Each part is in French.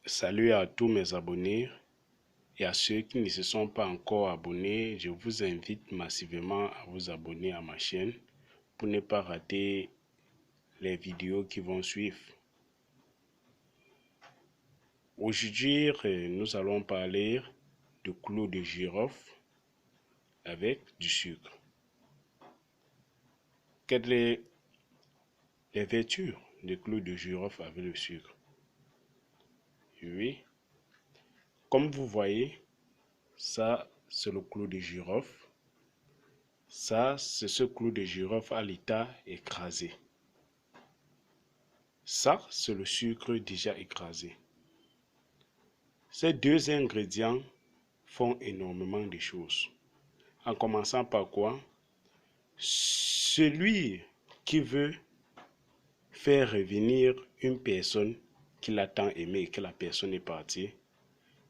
Salut à tous mes abonnés et à ceux qui ne se sont pas encore abonnés. Je vous invite massivement à vous abonner à ma chaîne pour ne pas rater les vidéos qui vont suivre. Aujourd'hui, nous allons parler de clou de girofle avec du sucre. Quelles sont les vertus du clou de girofle avec le sucre? Oui, comme vous voyez, ça c'est le clou de girofle. Ça, c'est ce clou de girofle à l'état écrasé. Ça, c'est le sucre déjà écrasé. Ces deux ingrédients font énormément de choses. En commençant par quoi? Celui qui veut faire revenir une personne qu'il a tant aimée et que la personne est partie,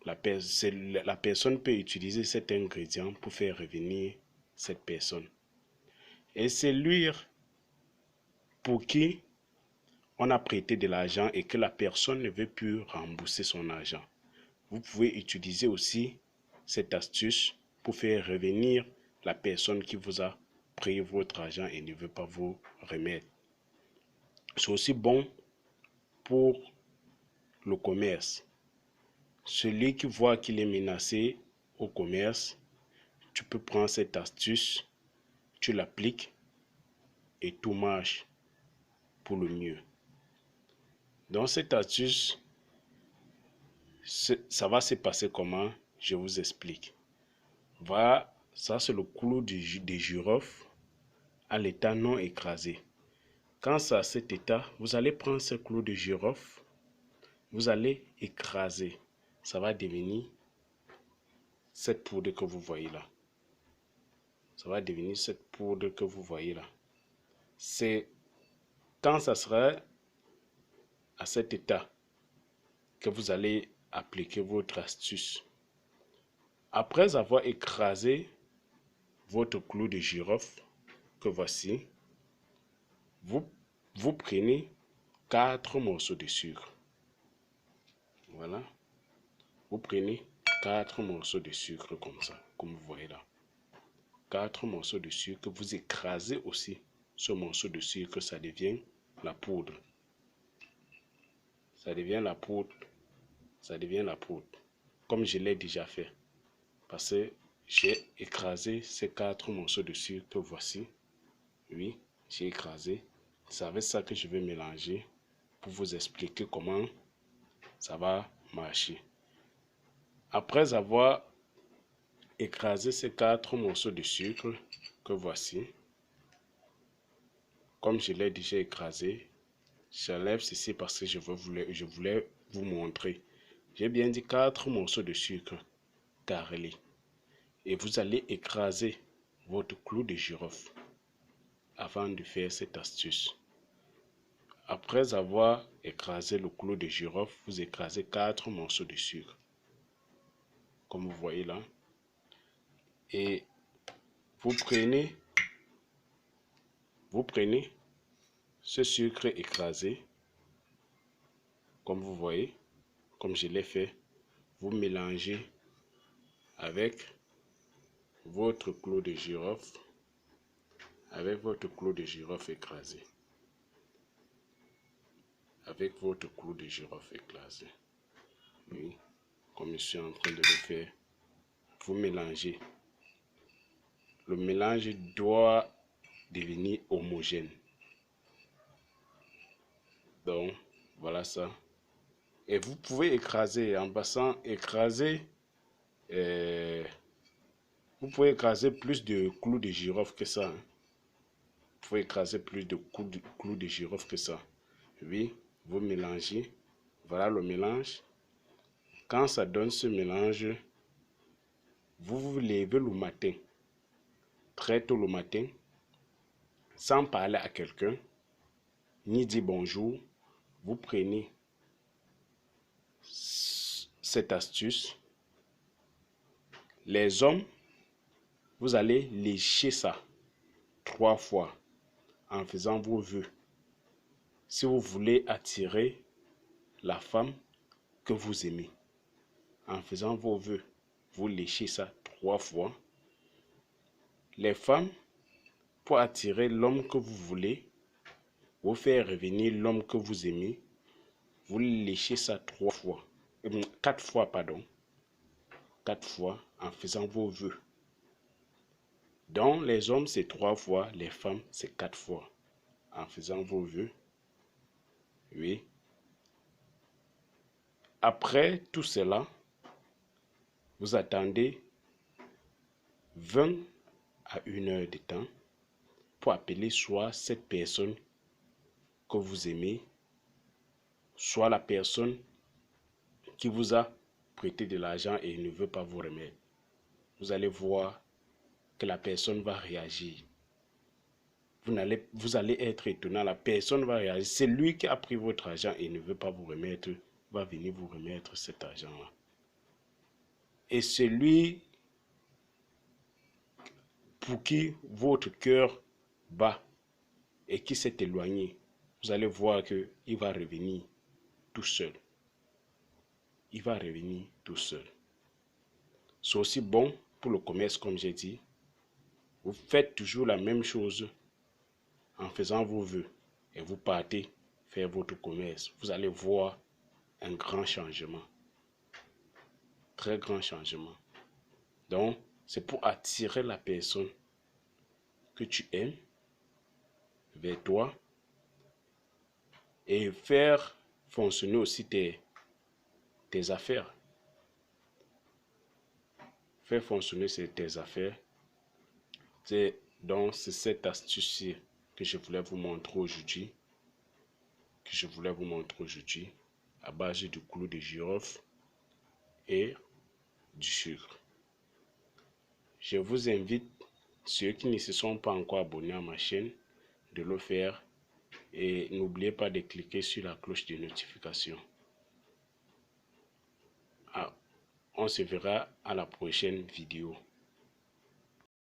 la personne peut utiliser cet ingrédient pour faire revenir cette personne. Et celui pour qui on a prêté de l'argent et que la personne ne veut plus rembourser son argent. Vous pouvez utiliser aussi cette astuce pour faire revenir la personne qui vous a pris votre argent et ne veut pas vous remettre. C'est aussi bon pour le commerce. Celui qui voit qu'il est menacé au commerce, tu peux prendre cette astuce, tu l'appliques et tout marche pour le mieux. Dans cette astuce, ça va se passer comment? Je vous explique. Voilà, ça c'est le clou de girofle à l'état non écrasé. Quand c'est à cet état, vous allez prendre ce clou de girofle, vous allez écraser. Ça va devenir cette poudre que vous voyez là. Ça va devenir cette poudre que vous voyez là. C'est quand ça sera à cet état que vous allez appliquer votre astuce. Après avoir écrasé votre clou de girofle, que voici, vous prenez 4 morceaux de sucre. Voilà. Vous prenez 4 morceaux de sucre comme ça, comme vous voyez là. 4 morceaux de sucre, vous écrasez aussi ce morceau de sucre, ça devient la poudre. Ça devient la poudre. Ça devient la poudre. Comme je l'ai déjà fait. Parce que j'ai écrasé ces 4 morceaux de sucre, voici. Oui, j'ai écrasé. C'est avec ça que je vais mélanger pour vous expliquer comment ça va marcher. Après avoir écrasé ces 4 morceaux de sucre que voici, comme je l'ai déjà écrasé, j'enlève ceci parce que je voulais vous montrer. J'ai bien dit 4 morceaux de sucre carrelés. Et vous allez écraser votre clou de girofle avant de faire cette astuce. Après avoir écrasé le clou de girofle, vous écrasez 4 morceaux de sucre. Comme vous voyez là. Et vous prenez ce sucre écrasé, comme vous voyez, comme je l'ai fait, vous mélangez avec votre clou de girofle, écrasé. Avec votre clou de girofle écrasé. Oui, comme je suis en train de le faire, vous mélangez. Le mélange doit devenir homogène. Donc, voilà ça. Et vous pouvez écraser en passant, vous pouvez écraser plus de clous de girofle que ça. Hein. Vous pouvez écraser plus de clous de girofle que ça. Oui, vous mélangez. Voilà le mélange. Quand ça donne ce mélange, vous vous levez le matin, très tôt le matin, sans parler à quelqu'un, ni dire bonjour. Vous prenez cette astuce. Les hommes, vous allez lécher ça 3 fois en faisant vos vœux. Si vous voulez attirer la femme, que vous aimez. En faisant vos vœux, vous léchez ça 3 fois. Les femmes, pour attirer l'homme que vous voulez, vous faire revenir l'homme que vous aimez, vous léchez ça 3 fois. 4 fois, pardon. 4 fois en faisant vos vœux. Donc, les hommes, c'est 3 fois, les femmes, c'est 4 fois. En faisant vos vœux. Oui. Après tout cela, vous attendez 20 à 1 heure de temps pour appeler soit cette personne que vous aimez, soit la personne qui vous a prêté de l'argent et ne veut pas vous remettre. Vous allez voir que la personne va réagir. Vous allez être étonnant, la personne va réagir. C'est lui qui a pris votre argent et ne veut pas vous remettre, va venir vous remettre cet argent-là. Et celui pour qui votre cœur bat et qui s'est éloigné, vous allez voir qu'il va revenir tout seul. Il va revenir tout seul. C'est aussi bon pour le commerce, comme j'ai dit. Vous faites toujours la même chose en faisant vos vœux et vous partez faire votre commerce. Vous allez voir un grand changement. Très grand changement. Donc, c'est pour attirer la personne que tu aimes vers toi et faire fonctionner aussi tes affaires. Faire fonctionner tes affaires. Donc, c'est cette astuce que je voulais vous montrer aujourd'hui. À base du clou de girofle et du sucre. Je vous invite, ceux qui ne se sont pas encore abonnés à ma chaîne, de le faire. Et n'oubliez pas de cliquer sur la cloche de notification. On se verra à la prochaine vidéo.